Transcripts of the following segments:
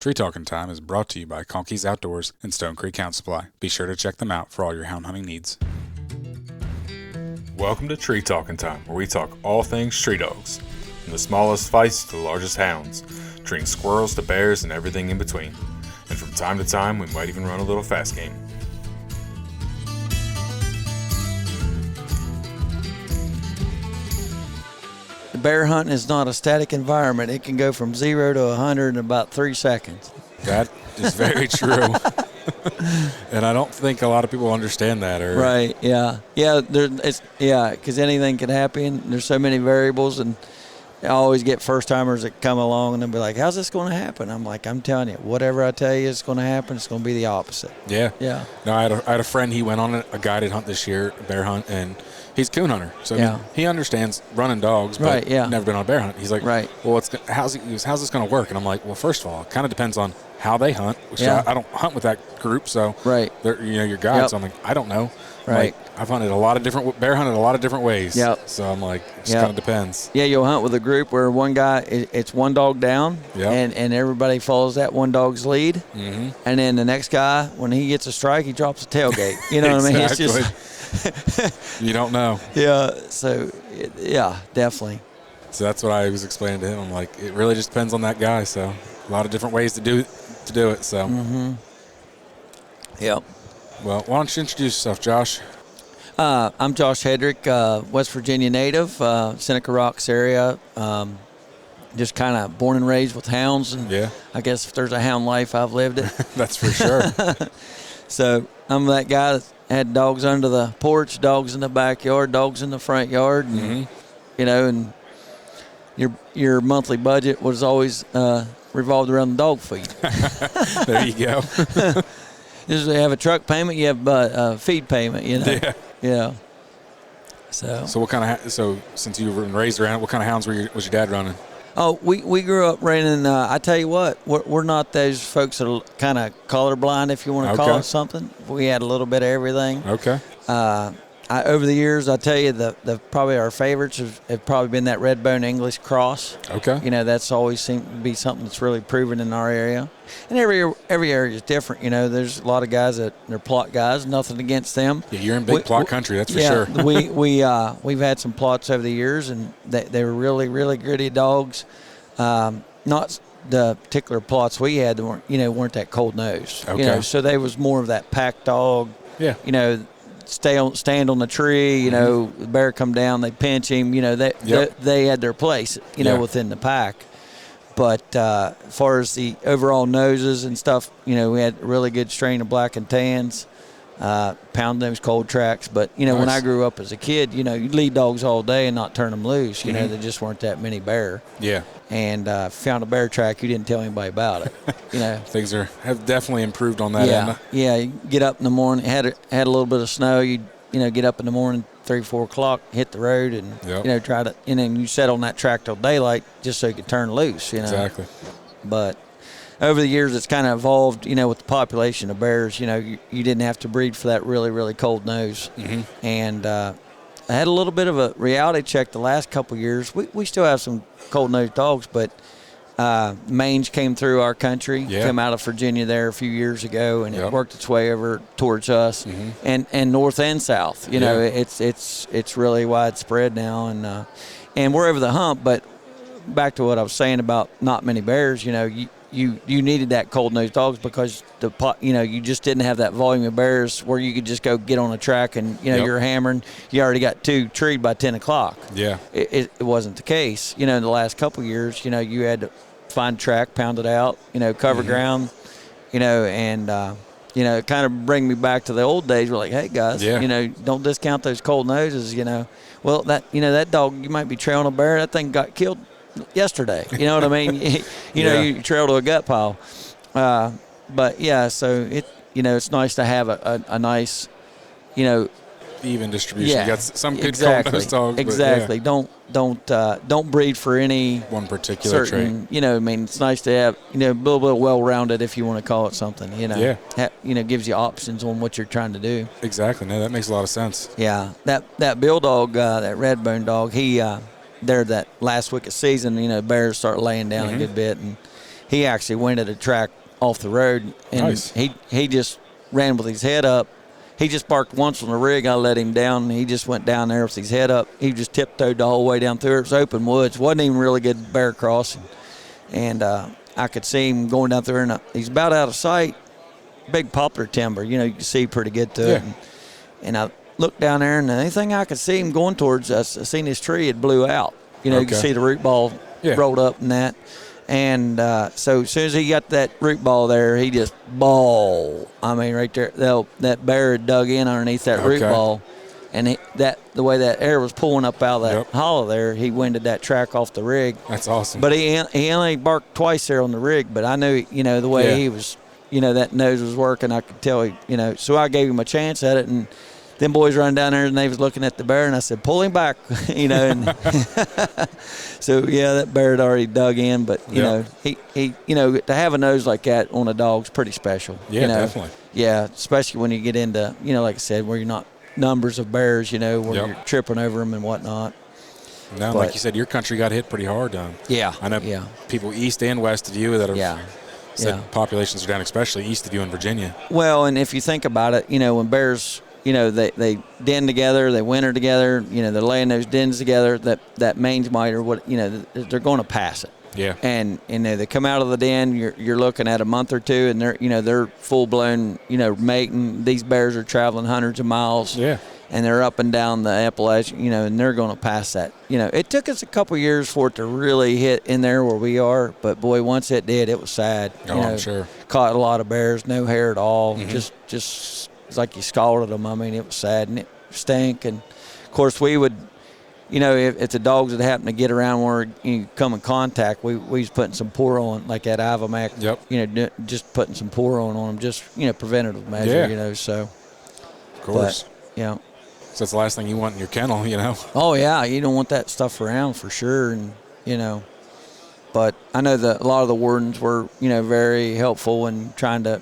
Tree Talking Time is brought to you by Conkey's Outdoors and Stone Creek Hound Supply. Be sure to check them out for all your hound hunting needs. Welcome to Tree Talking Time, where we talk all things tree dogs, from the smallest feists to the largest hounds, treating squirrels to bears and everything in between. And from time to time, we might even run a little fast game. Bear hunting is not a static environment. It can go from 0 to 100 in about 3 seconds. That is very true. And I don't think a lot of people understand that. Right, yeah. Because anything can happen. There's so many variables, and I always get first-timers that come along, and they'll be like, how's this going to happen? I'm like, I'm telling you, whatever I tell you is going to happen, it's going to be the opposite. Yeah. Yeah. No, I had a friend, he went on a guided hunt this year, a bear hunt, and he's a coon hunter. So I mean, he understands running dogs, but never been on a bear hunt. He's like, well, how's this going to work? And I'm like, well, first of all, it kind of depends on how they hunt, which I don't hunt with that group, so they're, your guides. So I'm like, I don't know. Like, I've hunted bear hunted a lot of different ways. So I'm like, it just kind of depends. Yeah, you'll hunt with a group where one guy, it's one dog down, and everybody follows that one dog's lead. Mm-hmm. And then the next guy, when he gets a strike, he drops a tailgate. You know what I mean? It's just you don't know. Yeah. So, definitely. So that's what I was explaining to him. I'm like, it really just depends on that guy. So a lot of different ways to do it. So. Mm-hmm. Yep. Well, why don't you introduce yourself, Josh? I'm Josh Hedrick, West Virginia native, Seneca Rocks area. Just kind of born and raised with hounds, and I guess if there's a hound life, I've lived it. That's for sure. So I'm that guy that had dogs under the porch, dogs in the backyard, dogs in the front yard, and, and your monthly budget was always revolved around the dog feed. There you go. Just you have a truck payment, you have a feed payment, Yeah. So what kind of since you were raised around, what kind of hounds was your dad running? Oh, we grew up running. I tell you what, we're not those folks that are kind of colorblind, if you want to call it something. We had a little bit of everything. Okay. Over the years, I tell you, the probably our favorites have probably been that Redbone English Cross. Okay. That's always seemed to be something that's really proven in our area. And every area is different. There's a lot of guys that they're plot guys. Nothing against them. Yeah, you're in big plot country, that's for sure. We've had some plots over the years, and they were really, really gritty dogs. Not the particular plots we had that weren't that cold nosed. Okay. So they was more of that pack dog. Yeah. Stand on the tree, the bear come down, they pinch him, they had their place, within the pack. But as far as the overall noses and stuff, we had a really good strain of black and tans, pound those cold tracks. But, nice. When I grew up as a kid, you'd lead dogs all day and not turn them loose. There just weren't that many bear. Yeah. And found a bear track, you didn't tell anybody about it. Things have definitely improved on that end. Yeah, you get up in the morning, had a little bit of snow, you get up in the morning, 3, 4 o'clock, hit the road, and try to, and then you set on that track till daylight just so you could turn loose. Exactly. But over the years, it's kind of evolved. With the population of bears, you didn't have to breed for that really, really cold nose. Mm-hmm. And I had a little bit of a reality check the last couple of years. We still have some cold-nosed dogs, but mange came through our country, came out of Virginia there a few years ago, and it worked its way over towards us, and north and south. It's really widespread now, and we're over the hump. But back to what I was saying about not many bears, you needed that cold-nosed dogs because you just didn't have that volume of bears where you could just go get on a track and you're hammering. You already got 2 treed by 10 o'clock. Yeah, it wasn't the case. In the last couple of years, you had to find a track, pound it out, cover ground, and it kind of bring me back to the old days. We're like, hey guys, don't discount those cold noses. Well, that dog, you might be trailing a bear. That thing got killed yesterday. You know what I mean? You trail to a gut pile. But so it's nice to have a nice, even distribution. Yeah, you got some good cold-nosed dogs. Exactly. Don't breed for any one particular certain trait. It's nice to have a little bit well-rounded, if you want to call it something. Gives you options on what you're trying to do. Exactly. No, that makes a lot of sense. Yeah. That Bill dog, that Redbone dog, he there that last week of season, bears start laying down a good bit, and he actually went at a track off the road, and he just ran with his head up. He just barked once on the rig. I let him down, and he just went down there with his head up. He just tiptoed the whole way down through it. It was open woods. Wasn't even really good bear crossing. And I could see him going down through, and he's about out of sight. Big poplar timber, you can see pretty good to it. And I looked down there, and the only thing I could see him going towards, I seen his tree, it blew out. You could see the root ball rolled up and that. And so as soon as he got that root ball there, he just right there. That bear had dug in underneath that root ball, and the way that air was pulling up out of that hollow there, he winded that track off the rig. That's awesome. But he only barked twice there on the rig. But I knew, the way he was, that nose was working, I could tell, So I gave him a chance at it, and them boys running down there, and they was looking at the bear, and I said, pull him back, And so, that bear had already dug in, but, he to have a nose like that on a dog's pretty special. Yeah, definitely. Yeah, especially when you get into, like I said, where you're not numbers of bears, where you're tripping over them and whatnot. No, like you said, your country got hit pretty hard. I know people east and west of you that have said populations are down, especially east of you in Virginia. Well, and if you think about it, when bears, they den together, they winter together, they're laying those dens together, that mange mite or what, they're going to pass it. Yeah. And they come out of the den, you're looking at a month or two, and they're full blown, mating. These bears are traveling hundreds of miles. Yeah. And they're up and down the Appalachian, and they're going to pass that. It took us a couple of years for it to really hit in there where we are, but boy, once it did, it was sad. I'm sure. Caught a lot of bears, no hair at all, just it's like you scalded them. I mean, it was sad, and it stank. And of course, we would, if the dogs had happened to get around where you come in contact, we was putting some pour on, like that Ivamac. Yep. Just putting some pour on them, just preventative measure. So. Of course. But, So that's the last thing you want in your kennel, Oh, yeah. You don't want that stuff around for sure. And, but I know that a lot of the wardens were, very helpful in trying to,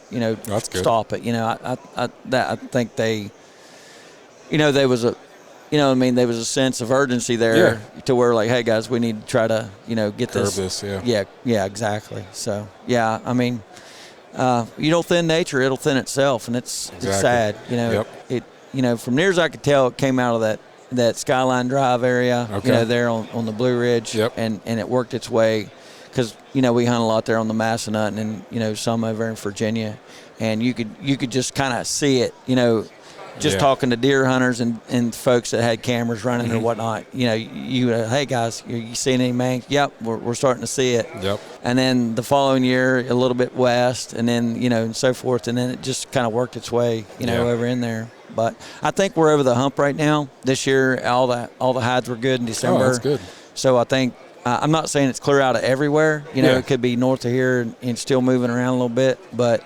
stop it. I think they, there was a, there was a sense of urgency there to where like, hey guys, we need to try to, get this. Yeah, exactly. So, I mean, you don't thin nature, it'll thin itself, and it's sad. From near as I could tell, it came out of that Skyline Drive area, there on the Blue Ridge, and it worked its way because, we hunt a lot there on the Massanutten and, some over in Virginia, and you could just kind of see it, talking to deer hunters and folks that had cameras running or whatnot, hey guys, you seen any mange? Yep, we're starting to see it. Yep. And then the following year, a little bit west, and then, and so forth, and then it just kind of worked its way, over in there. But I think we're over the hump right now. This year, all the hides were good in December. Oh, that's good. So I think I'm not saying it's clear out of everywhere. It could be north of here and still moving around a little bit. But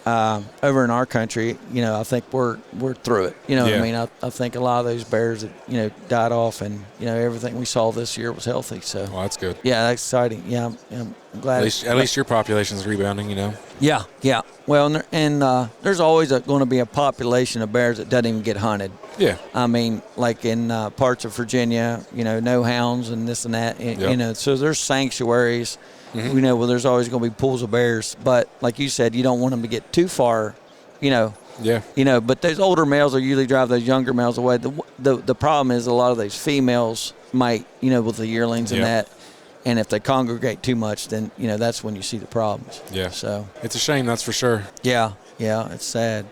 over in our country, I think we're through it. What I mean? I think a lot of those bears that died off, and everything we saw this year was healthy. So well, that's good. Yeah, that's exciting. Yeah, I'm glad. At least your population's rebounding. Yeah. Well, and there's always going to be a population of bears that doesn't even get hunted. Yeah. I mean, like in parts of Virginia, no hounds and this and that. And, so there's sanctuaries. Mm-hmm. Well, there's always going to be pools of bears. But like you said, you don't want them to get too far, Yeah. But those older males will usually drive those younger males away. The problem is a lot of those females might, with the yearlings and that. And if they congregate too much, then, that's when you see the problems. Yeah. So it's a shame, that's for sure. Yeah, it's sad.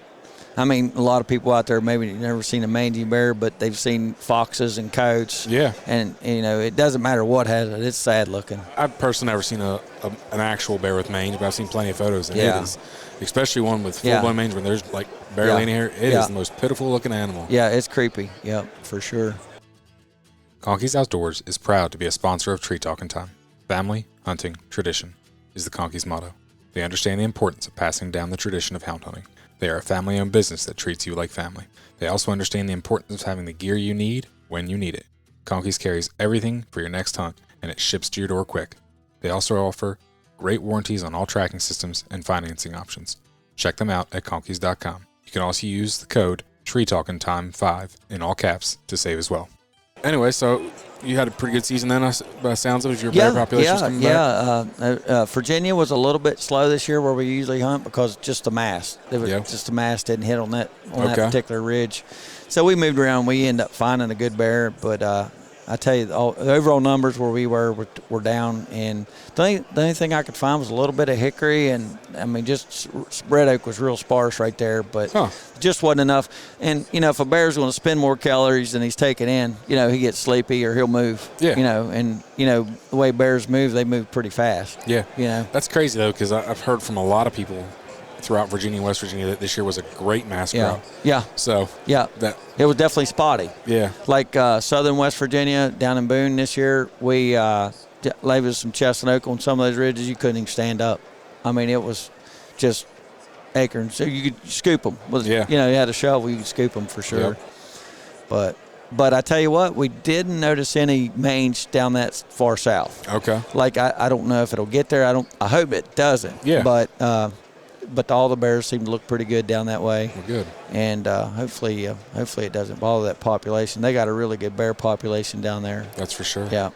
I mean, a lot of people out there maybe never seen a mangy bear, but they've seen foxes and coyotes. Yeah. And, it doesn't matter what has it. It's sad looking. I've personally never seen an actual bear with mange, but I've seen plenty of photos. And it is, especially one with full-blown mange when there's, like, barely any hair. It is the most pitiful-looking animal. Yeah, it's creepy. Yep, for sure. Conkey's Outdoors is proud to be a sponsor of Tree Talking Time. Family, hunting, tradition is the Conkey's motto. They understand the importance of passing down the tradition of hound hunting. They are a family-owned business that treats you like family. They also understand the importance of having the gear you need when you need it. Conkey's carries everything for your next hunt, and it ships to your door quick. They also offer great warranties on all tracking systems and financing options. Check them out at conkeys.com. You can also use the code TreeTalkingTime5 in all caps to save as well. Anyway, so you had a pretty good season then, by sounds of it, your bear population's coming back? Virginia was a little bit slow this year where we usually hunt because just the mast. Just the mast didn't hit on that particular ridge. So we moved around. We ended up finding a good bear, but I tell you, the overall numbers where we were down, and the only thing I could find was a little bit of hickory, and I mean, just red oak was real sparse right there, but just wasn't enough. And if a bear's going to spend more calories than he's taking in, he gets sleepy or he'll move. Yeah. And the way bears move, they move pretty fast. Yeah. That's crazy though, because I've heard from a lot of people throughout Virginia and West Virginia that this year was a great mass crop. Yeah. So it was definitely spotty. Yeah. Like southern West Virginia down in Boone this year, we laid some chestnut oak on some of those ridges. You couldn't even stand up. I mean, it was just acorns. So you could scoop them. You had a shovel, you could scoop them for sure. Yep. But I tell you what, we didn't notice any mange down that far south. Okay. Like I don't know if it'll get there. I hope it doesn't. Yeah. But all the bears seem to look pretty good down that way. Well, good. And hopefully it doesn't bother that population. They got a really good bear population down there. That's for sure. Yeah.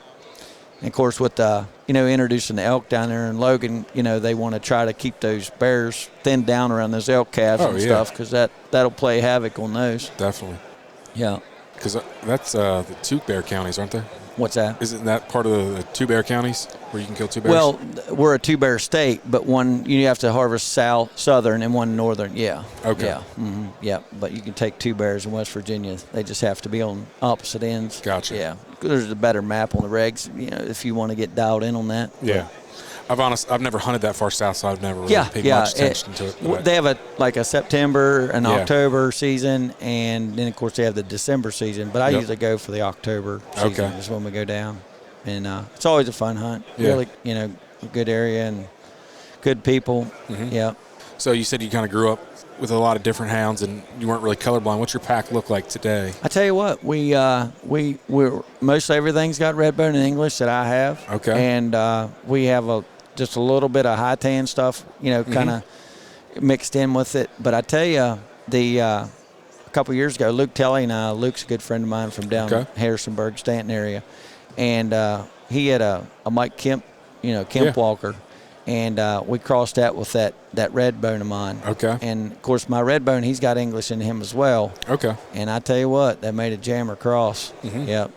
And of course, with introducing the elk down there in Logan, they want to try to keep those bears thinned down around those elk calves and stuff, because that'll play havoc on those. Definitely. Yeah. Because that's the two bear counties, aren't they? What's that? Isn't that part of the two bear counties where you can kill two bears? Well, we're a two bear state, but one you have to harvest southern and one northern. Yeah. Okay. Yeah. Mm-hmm. Yeah. But you can take two bears in West Virginia. They just have to be on opposite ends. Gotcha. Yeah. There's a better map on the regs, if you want to get dialed in on that. Yeah. I've never hunted that far south, so I've never really paid much attention to it. They have a September and October season, and then of course they have the December season. But I usually go for the October season is when we go down, and it's always a fun hunt. Yeah. Really, a good area and good people. Mm-hmm. Yeah. So you said you kind of grew up with a lot of different hounds, and you weren't really colorblind. What's your pack look like today? I tell you what, we're most everything's got red bone in English that I have. Okay. And we have just a little bit of high tan stuff, kind of mixed in with it. But I tell you, a couple years ago, Luke Telly and I, Luke's a good friend of mine from down Harrisonburg, Stanton area, and he had a Mike Kemp, Kemp Walker, and we crossed that with that red bone of mine. Okay. And of course, my red bone, he's got English in him as well. Okay. And I tell you what, that made a jammer cross. Mm-hmm. Yep.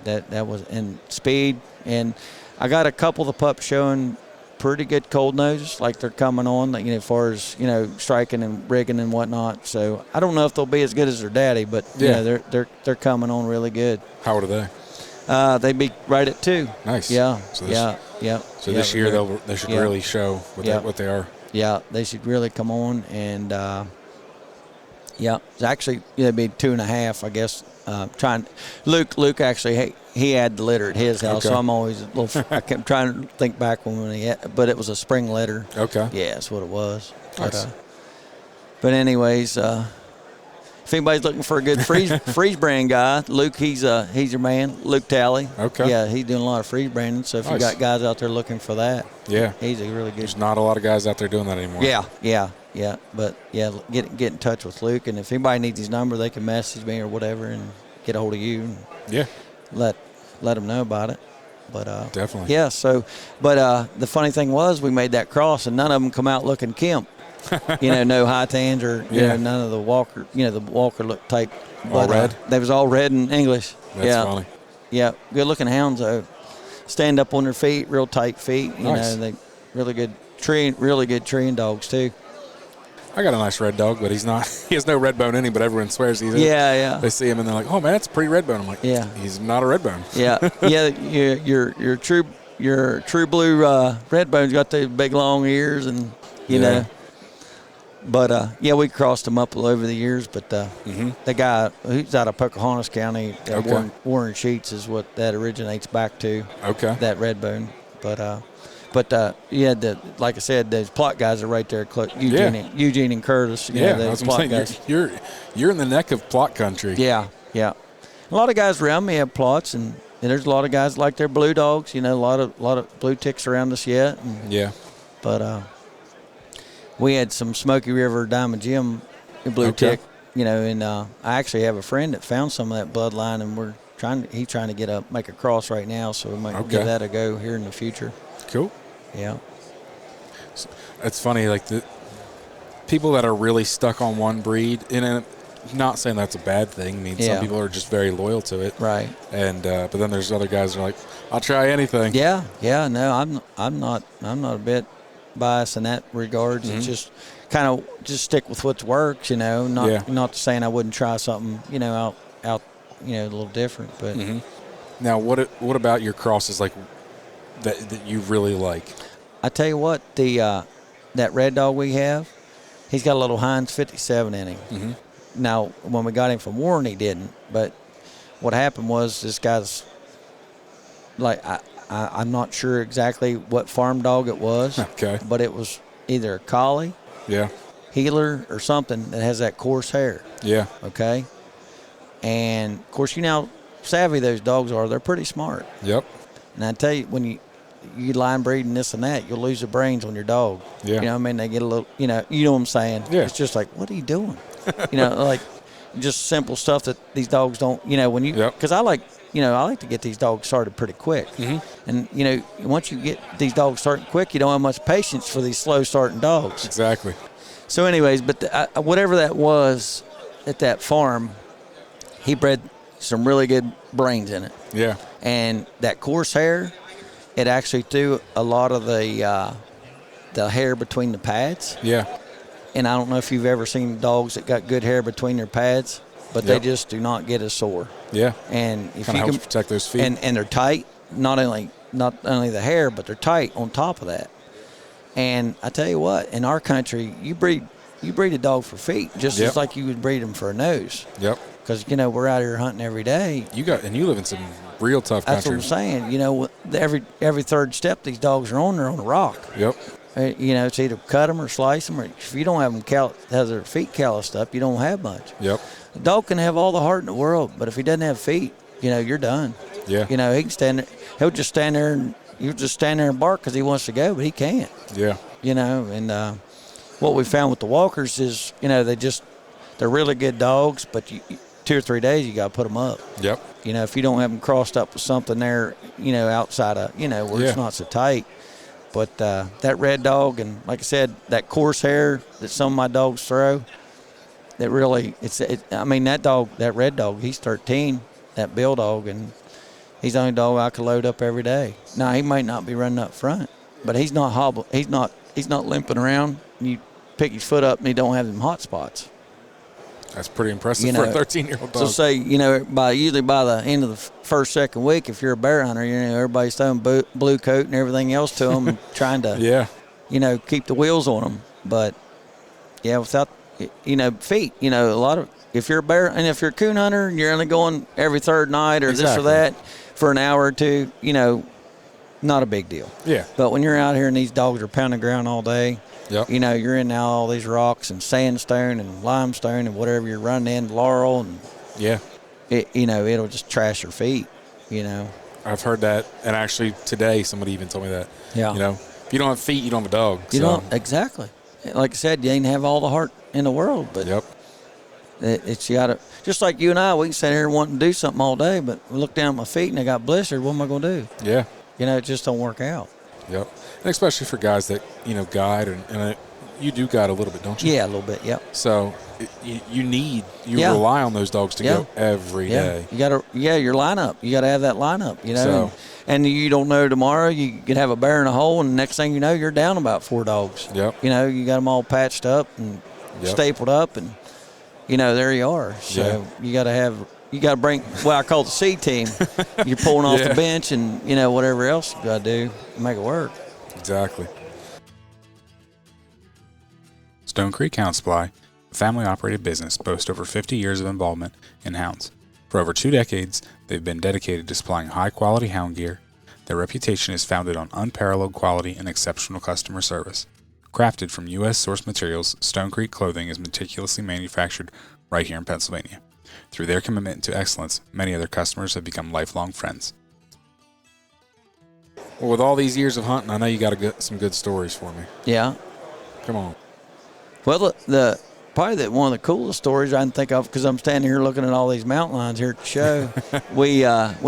That was in speed, and I got a couple of the pups showing pretty good cold noses, like they're coming on, as far as striking and rigging and whatnot. So I don't know if they'll be as good as their daddy, but they're coming on really good. How old are they? They'd be right at 2. Nice. Yeah. So this year they should really show what they are. Yeah, they should really come on, and it's actually it'd be 2.5, I guess. Luke actually he had the litter at his house, so I'm always a little. I kept trying to think back when he had, but it was a spring litter. Okay. Yeah, that's what it was. Nice. But anyways, if anybody's looking for a good freeze brand guy, Luke, he's your man. Luke Talley. Okay. Yeah, he's doing a lot of freeze branding. So if you got guys out there looking for that, he's a really good. There's not a lot of guys out there doing that anymore. Yeah. But get in touch with Luke, and if anybody needs his number, they can message me or whatever, and get a hold of you. And let them know about it. But definitely. Yeah. So, but the funny thing was, we made that cross, and none of them come out looking Kemp. No high tans or none of the Walker. The Walker look type. All red. They was all red in English. That's funny. Yeah, good looking hounds though. Stand up on their feet, real tight feet. Nice. They really good treeing dogs too. I got a nice red dog, but he's not. He has no red bone in him, but everyone swears he's. Yeah. They see him and they're like, "Oh man, that's a pretty red bone." I'm like, he's not a red bone. Your true blue red bone's got the big long ears and know. But we crossed them up over the years. But the guy who's out of Pocahontas County, Warren Sheets, is what that originates back to. Okay. That red bone, but like I said, those plot guys are right there. Eugene and Curtis. Those plot guys. You're in the neck of plot country. Yeah. A lot of guys around me have plots, and there's a lot of guys like their blue dogs. A lot of blue ticks around us yet. But we had some Smoky River Diamond Jim blue tick. And I actually have a friend that found some of that bloodline, and we're He's trying to make a cross right now, so we might give that a go here in the future. Cool. Yeah. It's funny, like the people that are really stuck on one breed, and not saying that's a bad thing. I mean, some people are just very loyal to it. Right. And but then there's other guys that are like, I'll try anything. Yeah. Yeah. No, I'm not a bit biased in that regards. It's just kind of just stick with what works, not saying I wouldn't try something, out a little different, but Now what about your crosses like that you really like? I tell you what, that red dog we have, he's got a little Hounds 57 in him. Now when we got him from Warren, he didn't, but what happened was this guy's like I'm not sure exactly what farm dog it was. Okay. But it was either a collie, healer, or something that has that coarse hair. Yeah. Okay. And of course, how savvy those dogs are. They're pretty smart. Yep. And I tell you, when you line breed and this and that, you'll lose the brains on your dog. Yeah. You know what I mean? They get a little, you know what I'm saying? Yeah. It's just like, what are you doing? Like just simple stuff that these dogs don't, when you, because I like to get these dogs started pretty quick. And, once you get these dogs starting quick, you don't have much patience for these slow starting dogs. Exactly. So anyways, but whatever that was at that farm, he bred some really good brains in it. Yeah. And that coarse hair, it actually threw a lot of the hair between the pads. Yeah. And I don't know if you've ever seen dogs that got good hair between their pads, but they just do not get as sore. Yeah. And if kind you of can protect those feet, and they're tight, not only the hair, but they're tight on top of that. And I tell you what, in our country, you breed a dog for feet just as like you would breed them for a nose. Yep. Because we're out here hunting every day. You live in some real tough country. That's what I'm saying. Every third step these dogs are on, they're on a rock. Yep. It's either cut them or slice them, or if you don't have them have their feet calloused up, you don't have much. Yep. A dog can have all the heart in the world, but if he doesn't have feet, you're done. Yeah. He can stand there. He'll just stand there and bark because he wants to go, but he can't. Yeah. And what we found with the walkers is, they're really good dogs, but 2 or 3 days you got to put them up. Yep. If you don't have them crossed up with something there, outside of, where it's not so tight. But that red dog, and like I said, that coarse hair that some of my dogs throw, that really, that red dog, he's 13, that Bill dog, and he's the only dog I could load up every day. Now, he might not be running up front, but he's not he's not limping around. You pick his foot up and he don't have them hot spots. That's pretty impressive for a 13-year-old dog. So say, usually by the end of the first, second week, if you're a bear hunter, everybody's throwing blue coat and everything else to them, and trying to, keep the wheels on them. But without, feet, a lot of, if you're a bear and if you're a coon hunter and you're only going every third night or this or that for an hour or two, not a big deal. Yeah. But when you're out here and these dogs are pounding ground all day, you're in now all these rocks and sandstone and limestone and whatever you're running in, laurel, and it'll just trash your feet. I've heard that, and actually today somebody even told me that. Yeah. If you don't have feet, you don't have a dog. You don't exactly. Like I said, you ain't have all the heart in the world, but it's got to. Just like you and I, we can sit here wanting to do something all day, but we look down at my feet and I got blistered. What am I going to do? Yeah. It just don't work out. Yep. And especially for guys that, guide, and you do guide a little bit, don't you? Yeah, a little bit, yep. So you rely on those dogs to go every day. You got to, your lineup. You got to have that lineup, So, and you don't know tomorrow, you could have a bear in a hole, and the next thing you know, you're down about 4 dogs. Yep. You got them all patched up and stapled up, and, there you are. So you got to bring what I call the C team. You're pulling off the bench and, whatever else you got to do to make it work. Exactly. Stone Creek Hound Supply, a family-operated business, boasts over 50 years of involvement in hounds. For over 2 decades, they've been dedicated to supplying high-quality hound gear. Their reputation is founded on unparalleled quality and exceptional customer service. Crafted from U.S. source materials, Stone Creek clothing is meticulously manufactured right here in Pennsylvania. Through their commitment to excellence, many of their customers have become lifelong friends. Well, with all these years of hunting, I know you got some good stories for me. Yeah. Come on. Well, probably one of the coolest stories I can think of, because I'm standing here looking at all these mountain lions here at the show. we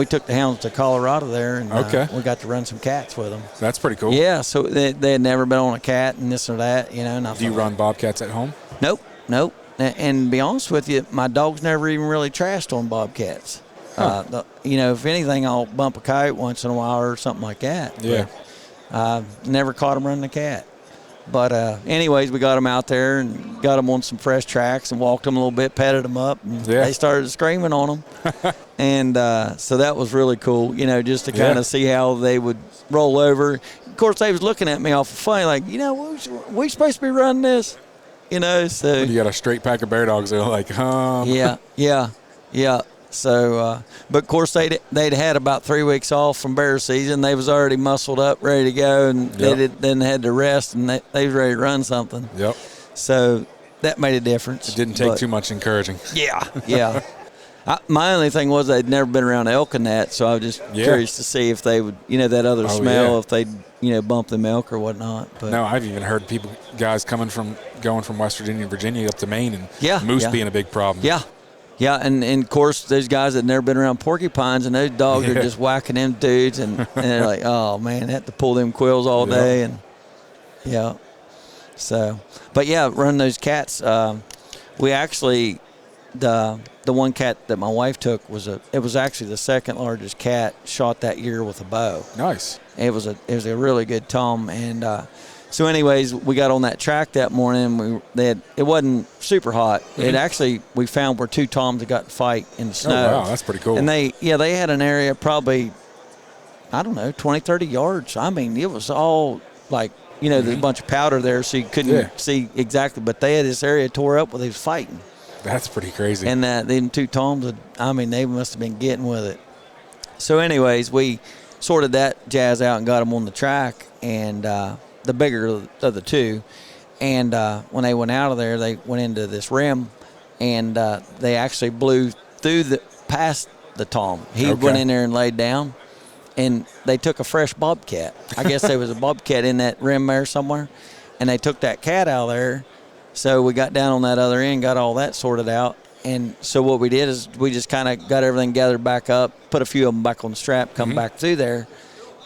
took the hounds to Colorado there, and we got to run some cats with them. That's pretty cool. Yeah, so they had never been on a cat and this or that, you know. And do you run bobcats at home? Nope. And to be honest with you, my dog's never even really trashed on bobcats. Huh. If anything, I'll bump a coyote once in a while or something like that. Yeah. Never caught him running a cat. But anyways, we got them out there and got them on some fresh tracks and walked them a little bit, petted them up, and they started screaming on them. And so that was really cool, just to kind of see how they would roll over. Of course, they was looking at me awful funny, like, we supposed to be running this, so. You got a straight pack of bear dogs, they're like, Yeah. So, but of course they'd had about 3 weeks off from bear season. They was already muscled up, ready to go, and they then had to rest, and they was ready to run something. Yep. So that made a difference. It didn't take too much encouraging. Yeah. My only thing was they'd never been around elk and that, so I was just curious to see if they would, that other smell, if they'd, bump the milk or whatnot. But no, I've even heard guys going from West Virginia and Virginia up to Maine, and moose being a big problem. Yeah, and of course, those guys that never been around porcupines, and those dogs are just whacking them dudes, and they're like, oh, man, they have to pull them quills all day. And so, but run those cats. We actually, the one cat that my wife took it was actually the second largest cat shot that year with a bow. Nice. It was a really good tom, and so anyways, we got on that track that morning. It wasn't super hot. Mm-hmm. It actually, we found where two toms had got to fight in the snow. Oh, wow, that's pretty cool. And they had an area probably, I don't know, 20, 30 yards. I mean, it was all like, there's a bunch of powder there, so you couldn't see exactly. But they had this area tore up where they was fighting. That's pretty crazy. And them two toms, they must have been getting with it. So anyways, we sorted that jazz out and got them on the track, and the bigger of the two. And when they went out of there, they went into this rim, and they actually blew past the tom. He went in there and laid down, and they took a fresh bobcat. I guess there was a bobcat in that rim there somewhere, and they took that cat out of there. So we got down on that other end, got all that sorted out. And so what we did is we just kind of got everything gathered back up, put a few of them back on the strap, come back through there.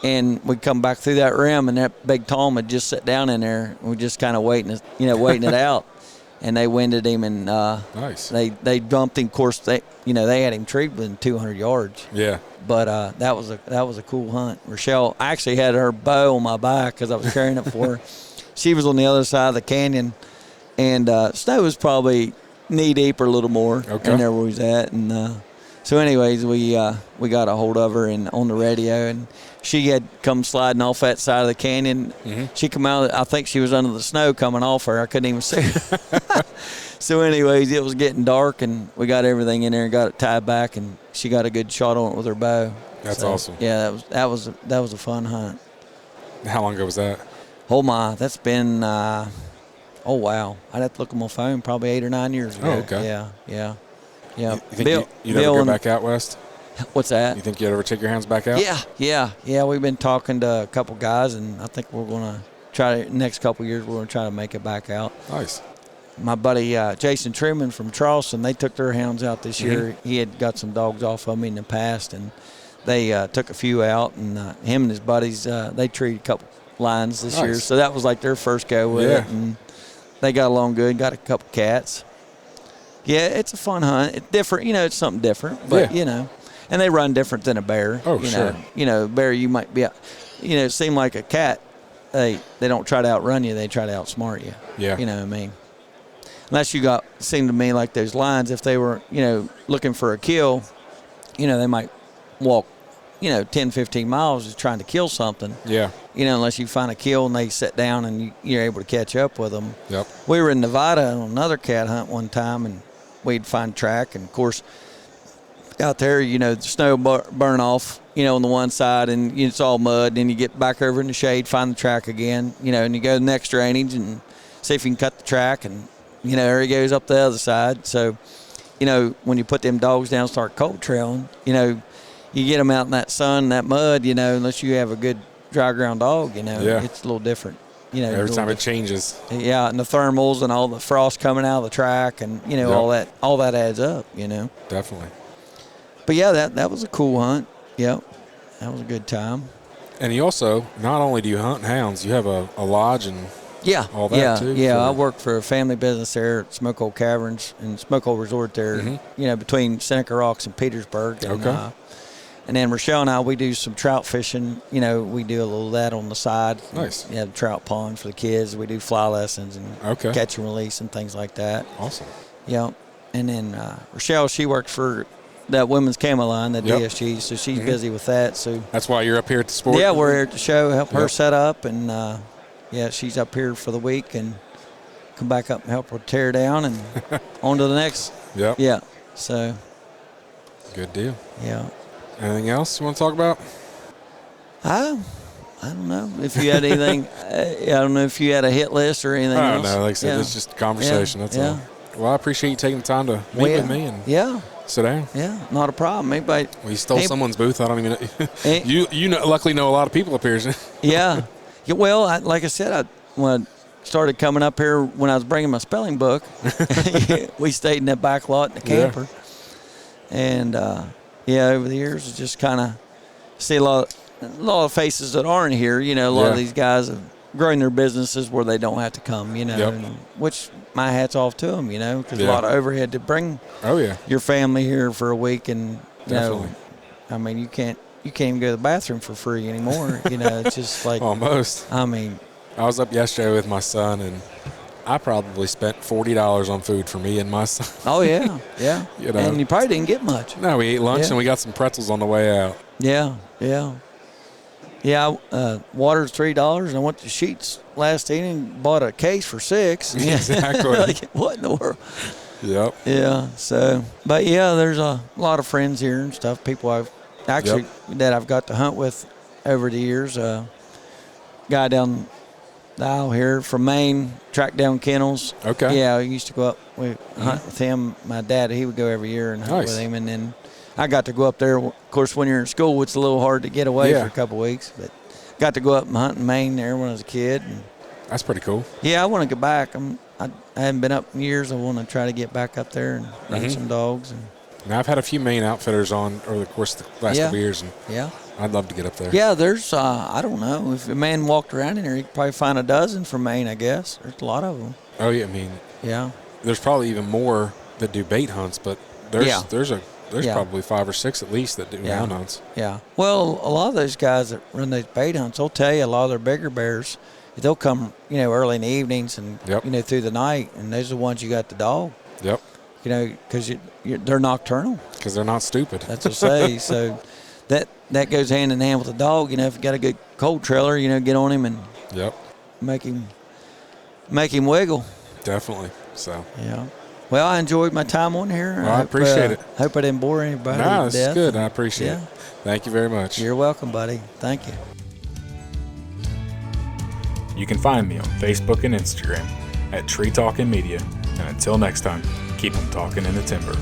And we come back through that rim, and that big tom had just sat down in there. And we just kind of waiting it out. And they winded him, and nice. They dumped him. Of course, they had him treed within 200 yards. Yeah. But that was a cool hunt. Rochelle, I actually had her bow on my back because I was carrying it for her. She was on the other side of the canyon, and snow was probably knee deep or a little more. Okay. And there we was at, and so anyways, we got a hold of her and on the radio, and she had come sliding off that side of the canyon. Mm-hmm. She come out, I think she was under the snow coming off her. I couldn't even see her. So anyways, it was getting dark, and we got everything in there and got it tied back, and she got a good shot on it with her bow. That's awesome. Yeah, that was a fun hunt. How long ago was that? Oh my, that's been oh wow. I'd have to look at my phone, probably 8 or 9 years ago. Oh, okay. Yeah. You think you'd ever go back out west? What's that? You think you'd ever take your hands back out? Yeah. We've been talking to a couple guys, and I think we're going to try to, next couple of years, we're going to try to make it back out. Nice. My buddy Jason Truman from Charleston, they took their hounds out this year. He had got some dogs off of me in the past, and they took a few out, and him and his buddies, they treated a couple lines this year. So that was like their first go with it, and they got along good, got a couple cats. Yeah, it's a fun hunt. It's different, it's something different, but, and they run different than a bear. Oh, sure. Bear, you might be, it seemed like a cat, they don't try to outrun you, they try to outsmart you. Yeah. You know what I mean? Unless you seemed to me like those lions, if they were, looking for a kill, they might walk, 10, 15 miles just trying to kill something. Yeah. Unless you find a kill and they sit down and you're able to catch up with them. Yep. We were in Nevada on another cat hunt one time, and we'd find track, and of course out there, the snow burn off, on the one side, and it's all mud. Then you get back over in the shade, find the track again, and you go the next drainage and see if you can cut the track, and there he goes up the other side. So, when you put them dogs down, start cold trailing, you get them out in that sun, that mud, unless you have a good dry ground dog, it's a little different. every time it changes. Yeah, and the thermals and all the frost coming out of the track, and all that adds up. Definitely. But yeah, that was a cool hunt. Yep, that was a good time. And you also, not only do you hunt hounds, you have a lodge and all that too. Yeah, I work for a family business there at Smoke Hole Caverns and Smoke Hole Resort there, between Seneca Rocks and Petersburg. And, okay. And then Rochelle and I, we do some trout fishing. We do a little of that on the side. Nice. We have trout pond for the kids. We do fly lessons and catch and release and things like that. Awesome. Yep. And then Rochelle, she works for that women's camo line, that DSG, so she's busy with that. So that's why you're up here at the sport? Yeah, we're here at the show, help her set up. And, she's up here for the week and come back up and help her tear down and on to the next. Yep. Yeah. So. Good deal. Yeah. Anything else you want to talk about? I don't know if you had anything. I don't know if you had a hit list or anything else. No, like I said, it's just a conversation. That's all. Well, I appreciate you taking the time to meet with me and sit down. Yeah, not a problem. Anybody? Well, you stole someone's booth. I don't even know. You luckily know a lot of people up here. Yeah. Well, like I said, when I started coming up here, when I was bringing my spelling book, we stayed in that back lot in the camper. And, over the years, it's just kind of see a lot of faces that aren't here. A lot of these guys have grown their businesses where they don't have to come, which my hat's off to them, because a lot of overhead to bring your family here for a week. And, I mean, you can't even go to the bathroom for free anymore. It's just like. Almost. I mean. I was up yesterday with my son, and I probably spent $40 on food for me and my son. Oh, yeah, yeah. And you probably didn't get much. No, we ate lunch and we got some pretzels on the way out. Yeah, yeah. Yeah, water's $3, and I went to Sheetz last evening and bought a case for $6. Exactly. Like, what in the world? Yep. Yeah, so, but yeah, there's a lot of friends here and stuff, people that I've got to hunt with over the years. Guy down the aisle here from Maine, tracked down kennels. Okay. Yeah, I used to go up, hunt with him. My dad, he would go every year and hunt with him, and then I got to go up there. Of course, when you're in school, it's a little hard to get away for a couple of weeks, but got to go up and hunt in Maine there when I was a kid. And that's pretty cool. Yeah, I want to get back. I haven't been up in years. I want to try to get back up there and hunt some dogs. And now, I've had a few Maine outfitters on over the course of the last couple of years, and I'd love to get up there. Yeah, there's, I don't know, if a man walked around in there, he could probably find a dozen from Maine, I guess. There's a lot of them. Oh, yeah, I mean, there's probably even more that do bait hunts, but there's probably 5 or 6 at least that do hound hunts. Yeah. Well, a lot of those guys that run those bait hunts, they'll tell you a lot of their bigger bears, they'll come, early in the evenings and, through the night, and those are the ones you got the dog. Yep. Because they're nocturnal. Because they're not stupid. That's what I say. So that goes hand in hand with the dog. If you got a good cold trailer, get on him and make him wiggle. Definitely. So. Yeah. Well, I enjoyed my time on here. Well, I appreciate it. Hope I didn't bore anybody. No, this is good. I appreciate it. Thank you very much. You're welcome, buddy. Thank you. You can find me on Facebook and Instagram at Tree Talking Media. And until next time, keep them talking in the timber.